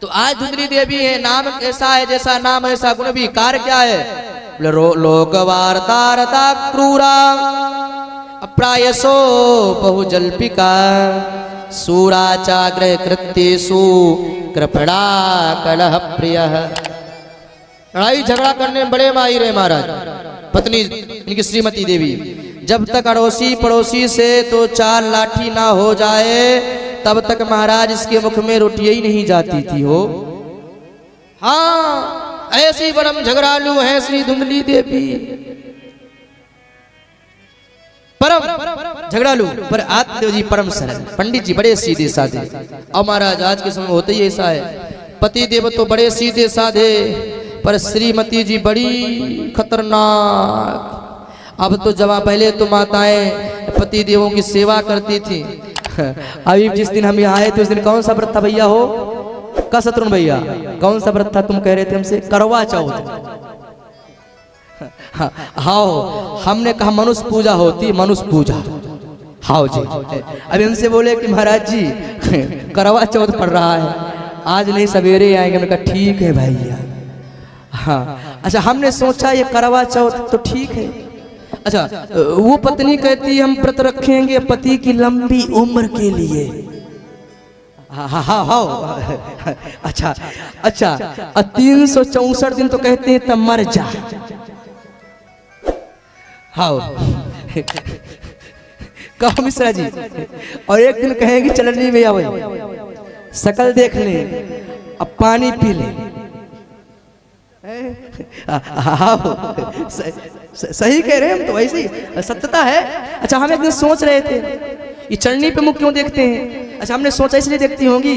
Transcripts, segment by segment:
तो आज धुंधली देवी है, नाम कैसा है, जैसा नाम ऐसा गुण भी। कार्य क्या है? लोक वार्ता क्रूरा अप्रायसो बहुजल्पिका सूराचाग्रह कृत्येषु कृपणा कलह प्रिय। लड़ाई झगड़ा करने में बड़े माहिर है महाराज। पत्नी इनकी श्रीमती देवी, जब तक अड़ोसी पड़ोसी से तो चार लाठी ना हो जाए तब तक महाराज इसके मुख में रोटियां ही नहीं जाती थी हो। हाँ, ऐसी परम झगड़ालू है श्री धुंधली देवी, परम झगड़ालू। पर आत्मदेव जी परम सरल, पंडित जी बड़े सीधे साधे। अब महाराज आज के समय होते ही ऐसा है, पति देव तो बड़े सीधे साधे पर श्रीमती जी बड़ी खतरनाक। अब तो जब पहले तो माताएं पति देवों की सेवा करती थी। अभी जिस दिन हम यहाँ आए थे उस दिन कौन सा व्रत था भैया हो? का शत्रुन भैया कौन सा व्रत था तुम कह रहे थे हमसे? करवा चौथ। हाँ, हमने कहा मनुष्य पूजा होती, मनुष्य पूजा। हाँ जी। अब इनसे बोले कि महाराज जी करवा चौथ पड़ रहा है, आज नहीं सवेरे आएंगे। मैंने कहा ठीक है भैया। हाँ अच्छा, हमने सोचा ये करवा चौथ तो ठीक है। अच्छा, वो पत्नी कहती हम व्रत रखेंगे पति की लंबी उम्र के लिए। हाँ हाँ हाँ हाँ। अच्छा अच्छा, 364 दिन तो कहते हैं तब मर जा। हाँ कहो मिश्रा जी। और एक दिन कहेंगे चलनी में आओ, शकल देख ले, अब पानी पी ले। सही कह रहे हैं हम तो, वैसे ही सत्यता है। अच्छा, हम एक दिन सोच रहे थे ये चलनी पे मुख क्यों देखते हैं? अच्छा, हमने सोचा इसलिए देखती होंगी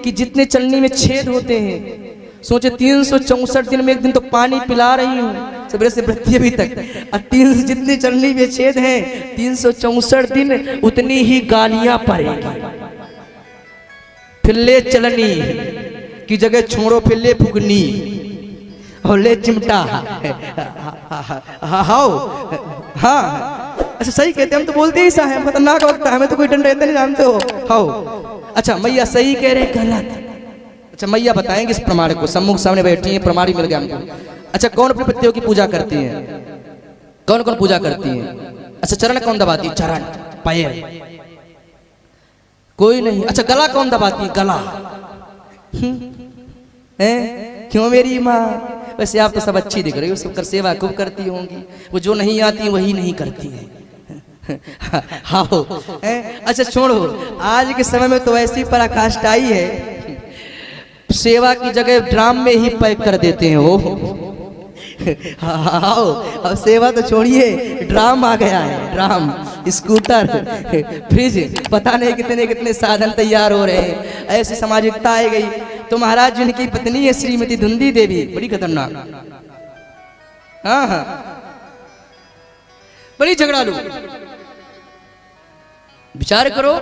कि जितने चलनी में छेद होते हैं, सोचे 364 दिन में एक दिन तो पानी पिला रही हूँ सवेरे से वृत्ति अभी तक। और जितनी चलनी में छेद हैं 364 दिन उतनी ही गालियां पड़ेगी। फिल्ले चलनी की जगह छोड़ो फिल्ले फुगनी और ले चिमटा। हाँ अच्छा, सही कहते हम तो बोलते ही सा है, खतरनाक वक्त है, हमें तो कोई डर रहता नहीं, जानते हो। हाँ अच्छा, मैया सही कह रहे गलत। अच्छा, मैया बताएंगे इस प्रमाण को, सम्मुख सामने बैठी है, प्रमाण ही मिल गया हमको। अच्छा, कौन अपने पतियों की पूजा करती है? कौन कौन पूजा करती है? अच्छा, चरण कौन दबाती है? चरण, पैर कोई नहीं। अच्छा, गला कौन दबाती है? गला क्यों मेरी माँ? वैसे आप तो सब अच्छी दिख रही हो, सबकर सेवा खूब करती होंगी। वो जो नहीं आती वही नहीं करती है। हाँ अच्छा छोड़ो, आज के समय में तो ऐसी पराकाष्ठा आई है, सेवा की जगह ड्राम में ही पैक कर देते हैं वो। हाँ, अब सेवा तो छोड़िए, ड्राम आ गया है, ड्राम, स्कूटर, फ्रिज, पता नहीं कितने कितने साधन तैयार हो रहे हैं। ऐसी सामाजिकता आ गई। तो महाराज जिनकी पत्नी है श्रीमती धुंधली देवी, बड़ी खतरनाक। हाँ हाँ, बड़ी झगड़ालू। विचार करो,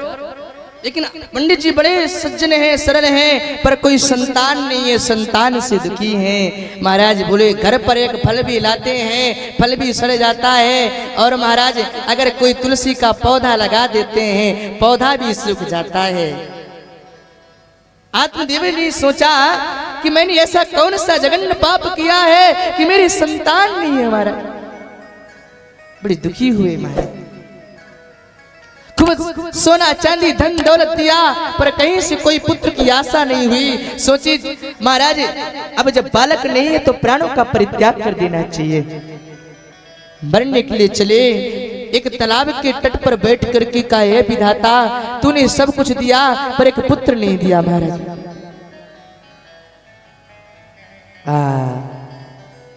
लेकिन पंडित जी बड़े सज्जन हैं, सरल हैं, पर कोई संतान नहीं है, संतान से दुखी हैं। महाराज बोले घर पर एक फल भी लाते हैं, फल भी सड़ जाता है। और महाराज अगर कोई तुलसी का पौधा लगा देते हैं, पौधा भी सूख जाता है। आत्मदेव ने सोचा कि मैंने ऐसा कौन सा जघन्य पाप किया है कि मेरी संतान नहीं है। हमारा बड़ी दुखी हुए महाराज, खूब सोना चांदी धन दौलत दिया, पर कहीं से कोई पुत्र की आशा नहीं हुई। सोची महाराज अब जब बालक नहीं है तो प्राणों का परित्याग कर देना चाहिए। मरने के लिए चले, एक तालाब के तट पर बैठ करके कहा, हे विधाता तूने सब कुछ दिया पर एक पुत्र नहीं दिया महाराज।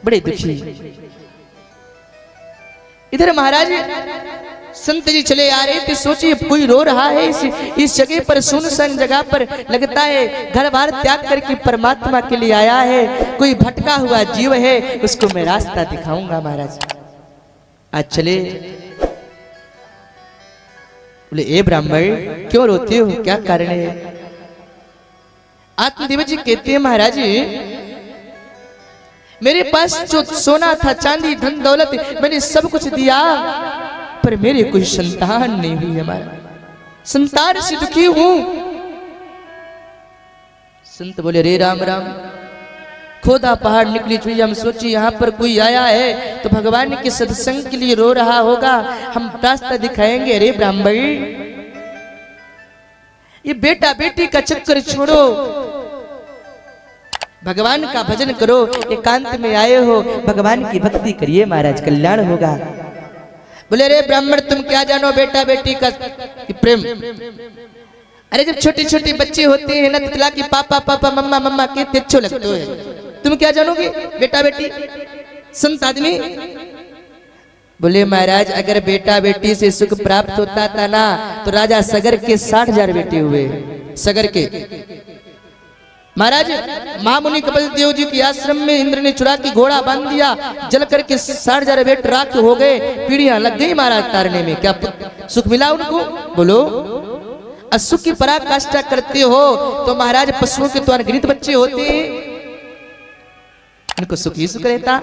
बड़े दुखी। इधर महाराज संत जी चले आ रहे थे, सोचिए कोई रो रहा है इस जगह पर, सुनसान जगह पर, लगता है घर बार त्याग करके परमात्मा के लिए आया है। कोई भटका हुआ जीव है, उसको मैं रास्ता दिखाऊंगा महाराज। आज चले। बोले ए ब्राह्मण क्यों रोते हो, क्या कारण है? आत्मदेव जी कहते हैं महाराज मेरे पास जो सोना था, चांदी धन दौलत, मैंने सब कुछ दिया, पर मेरे कोई संतान नहीं हुई। हमारा संतान से दुखी हूं। संत बोले रे राम राम, खोदा पहाड़ निकली चुई, हम सोची यहाँ पर कोई आया है तो भगवान के सत्संग के लिए रो रहा होगा, हम रास्ता दिखाएंगे। रे ब्राह्मण, ये बेटा बेटी का चक्कर छोड़ो, भगवान का भजन करो, एकांत में आए हो, भगवान की भक्ति करिए महाराज, कल्याण होगा। बोले रे ब्राह्मण, तुम क्या जानो बेटा बेटी का प्रेम? अरे जब छोटी छोटी बच्चे होते हैं ना, तितला की पापा पापा मम्मा मम्मा कितने अच्छे लगते हैं, तुम क्या जानोगे बेटा बेटी? संत आदमी बोले महाराज, अगर बेटा बेटी से सुख प्राप्त होता था ना, तो राजा सगर के 60,000 बेटे हुए, सगर के। महाराज महामुनि कपिल देव जी के आश्रम में इंद्र ने चुरा के घोड़ा बांध दिया, जल करके 60,000 बेट राख हो गए, पीढ़ियां लग गई महाराज तारने में। क्या सुख मिला उनको? बोलो। असुख की पराकाष्ठा करते हो तो महाराज पशुओं के तो अनगिनत बच्चे होते हैं, इनको सुख ही सुख रहता।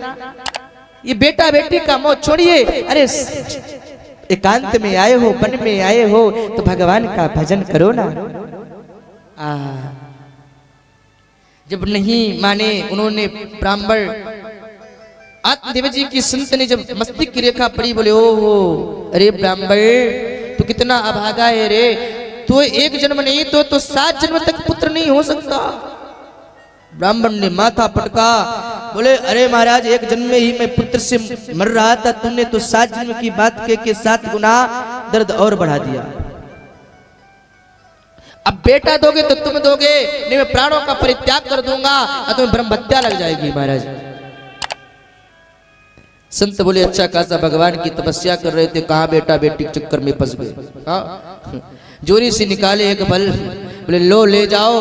ये बेटा बेटी का मोह छोड़िए, अरे एकांत में आए हो, वन में आए हो तो भगवान का भजन करो ना। जब नहीं माने उन्होंने ब्राह्मण, आत्मदेव जी की संत ने जब मस्तिष्क की रेखा पड़ी, बोले ओ अरे ब्राह्मण, तू कितना अभागा है रे, तो एक जन्म नहीं तो 7 जन्म तक पुत्र नहीं हो सकता। ब्राह्मण ने माथा पटका, बोले अरे महाराज, एक जन्म में ही मैं पुत्र से मर रहा था, तुमने तो 7 जन्म की बात कह के 7 गुना दर्द और बढ़ा दिया। अब बेटा दोगे तो तुम दोगे, नहीं मैं प्राणों का परित्याग कर दूंगा और तुम्हें ब्रह्म हत्या लग जाएगी। महाराज संत बोले अच्छा खासा भगवान की तपस्या कर रहे थे, कहाँ बेटा बेटी के चक्कर में फंस गए। जोरी से निकाले एक फल, बोले लो ले जाओ,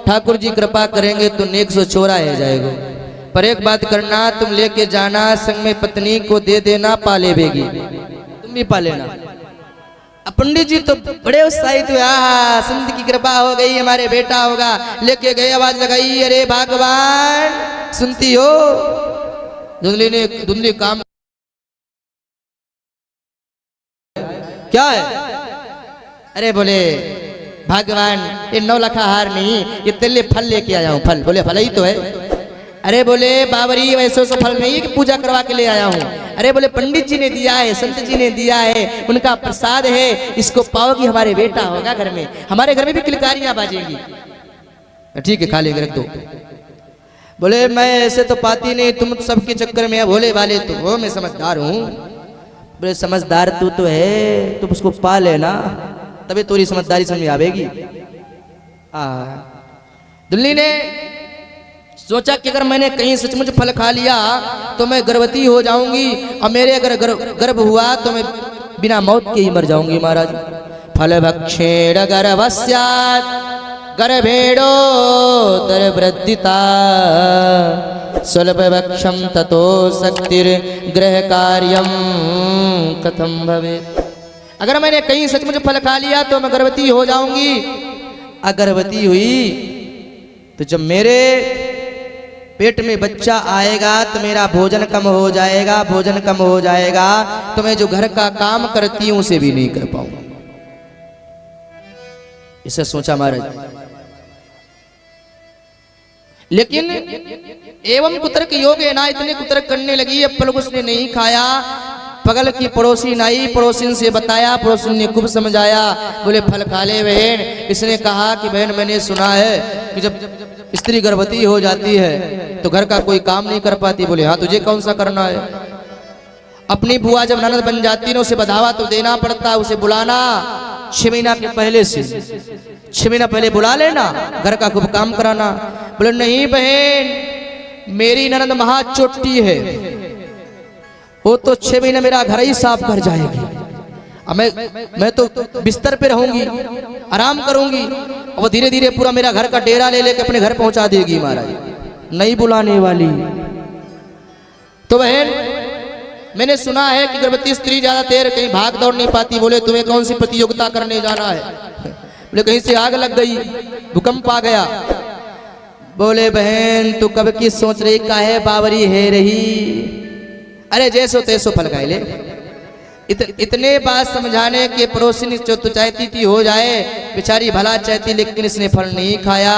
ठाकुर जी कृपा करेंगे तो नेक सो छोरा है जाएगा, पर एक बात करना, तुम लेके जाना, संग में पत्नी को दे देना, पाले बेगी, तुम भी पाले ना। पंडित जी तो बड़े उत्साहित हुए, संत की कृपा हो गई, हमारे बेटा होगा। लेके गए, आवाज लगाई, अरे भगवान सुनती हो? धुंधली ने धुंधली काम क्या है? अरे बोले भगवान, ये 9 लाख हार नहीं, ये तेले फल लेके आया हूँ। फल? बोले फल ही तो है। अरे बोले बाबरी, वैसे तो फल नहीं है कि पूजा करवा के ले आया हूँ। अरे बोले पंडित जी ने दिया है, संत जी ने दिया है, उनका प्रसाद है, इसको पाओगी हमारे बेटा होगा घर में, हमारे घर में भी किलकारियां बाजेंगी। ठीक है खा लेंगे, रख दो। बोले मैं ऐसे तो पाती नहीं, तुम सबके चक्कर में भोले वाले तो हो, मैं समझदार हूँ। बोले समझदार तू तो है, तुम उसको पा लेना, तभी तोरी समझदारी समझ में आवेगी। दुल्ली ने सोचा कि अगर मैंने कहीं सचमुच फल खा लिया तो मैं गर्भवती हो जाऊंगी, और मेरे अगर गर्भ हुआ तो मैं बिना मौत के ही मर जाऊंगी। महाराज फल भक्षेण गर्भस्यात् गर्भेणो दरवृद्धिता स्वल्प भक्षम ततो शक्तिर गृह कार्यम कथम भवेत्। अगर मैंने कहीं सचमुच फल खा लिया तो मैं गर्भवती हो जाऊंगी, अगर्भवती हुई तो जब मेरे पेट में बच्चा आएगा तो मेरा भोजन कम हो जाएगा, भोजन कम हो जाएगा तो मैं जो घर का काम करती हूं उसे भी नहीं कर पाऊंगा। इसे सोचा महाराज। लेकिन एवं कुतर्क योग है ना, इतने कुतर्क करने लगी, अब पलक उसने नहीं खाया। बगल की पड़ोसी आई, पड़ोसिन से बताया, पड़ोसिन ने खूब समझाया। बोले फल खा ले बहन। इसने कहा कि बहन मैंने सुना है कि जब स्त्री गर्भवती हो जाती है तो घर का कोई काम नहीं कर पाती। बोले हाँ, तुझे कौन सा करना है? अपनी बुआ जब ननद बन जाती है उसे बधावा तो देना पड़ता है, उसे बुलाना 6 महीना के पहले से, 6 महीना पहले बुला लेना, घर का खूब काम कराना। बोले नहीं बहन, मेरी ननद महा चोटी है, वो तो 6 महीने मेरा घर ही साफ कर जाएगी, मैं तो बिस्तर पे रहूंगी, आराम करूंगी, और वो धीरे धीरे पूरा मेरा घर का डेरा ले लेके अपने घर पहुंचा देगी। महाराज नहीं बुलाने वाली। तो बहन मैंने सुना है कि गर्भवती स्त्री ज्यादा देर कहीं भाग दौड़ नहीं पाती। बोले तुम्हें कौन सी प्रतियोगिता करने जाना है? बोले कहीं से आग लग गई, भूकंप आ गया। बोले बहन तू कब की सोच रही, काहे बावरी है रही? अरे जैसो तैसो फल खाए ले, इतने बात समझाने के पड़ोसी जो तो चाहती थी हो जाए, बेचारी भला चाहती, लेकिन इसने फल नहीं खाया।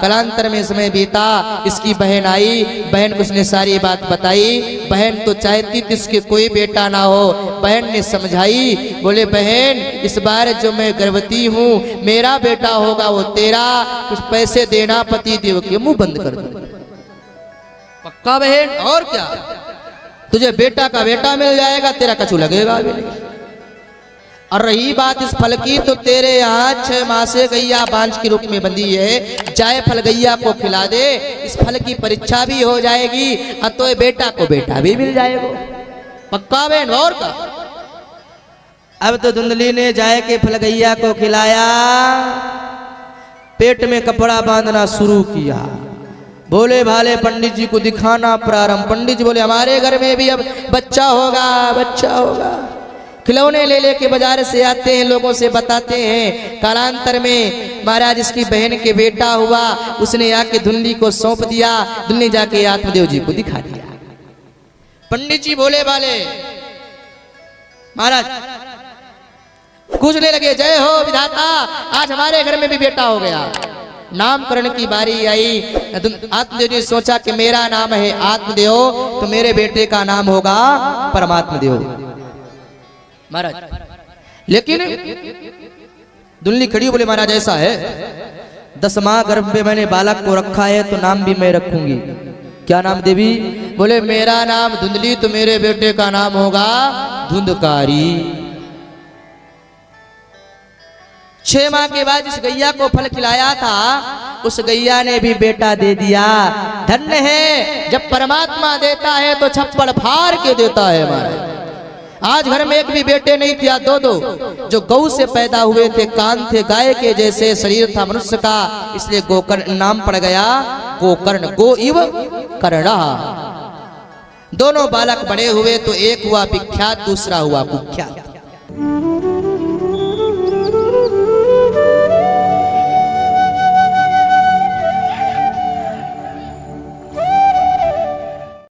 कालांतर में समय बीता, इसकी बहन आई, बहन को उसने सारी बात बताई। बहन तो चाहती थी इसके कोई बेटा ना हो। बहन ने समझाई, बोले बहन इस बार जो मैं गर्भवती हूँ, मेरा बेटा होगा वो तेरा, कुछ पैसे देना पति देव के। मुंह बंद कर दो। पक्का बहन? और क्या, तुझे बेटा का बेटा मिल जाएगा, तेरा कछु लगेगा भी नहीं। और रही बात इस फल की, तो तेरे यहाँ 6 माह से गैया बांझ के रूप में बंधी है, जाए फल गैया को खिला दे, इस फल की परीक्षा भी हो जाएगी, और तो बेटा को बेटा भी मिल जाएगा। पक्का बहन? और का। अब तो धुंधली ने जाए के फल गैया को खिलाया, पेट में कपड़ा बांधना शुरू किया। बोले भाले पंडित जी को दिखाना प्रारंभ। पंडित जी बोले हमारे घर में भी अब बच्चा होगा, बच्चा होगा। खिलौने ले लेके बाजार से आते हैं, लोगों से बताते हैं। कालांतर में महाराज इसकी बहन के बेटा हुआ, उसने आके धुंधली को सौंप दिया। धुंधली जाके आत्मदेव जी को दिखा दिया। पंडित जी बोले भाले महाराज पूछने लगे, जय हो विधाता, आज हमारे घर में भी बेटा हो गया। नामकरण की बारी आई। आत्मदेव ने सोचा कि मेरा नाम है आत्मदेव, तो मेरे बेटे का नाम होगा परमात्मा देव महाराज। लेकिन धुंधली खड़ी बोले महाराज ऐसा है, 10 माह गर्भ में मैंने बालक को रखा है, तो नाम भी मैं रखूंगी। क्या नाम देवी? बोले मेरा नाम धुंधली, तो मेरे बेटे का नाम होगा धुंधकारी। 6 माह के बाद जिस गैया को फल खिलाया था, उस गैया ने भी बेटा दे दिया। धन्य है जब परमात्मा देता है तो छप्पड़ फाड़ के देता है महाराज। आज घर में एक भी बेटे नहीं थे, 2-2 जो गौ से पैदा हुए थे, कान थे गाय के जैसे, शरीर था मनुष्य का, इसलिए गोकर्ण नाम पड़ गया गोकर्ण। गो इव कर्णा। दोनों बालक बड़े हुए तो एक हुआ विख्यात, दूसरा हुआ कुख्यात।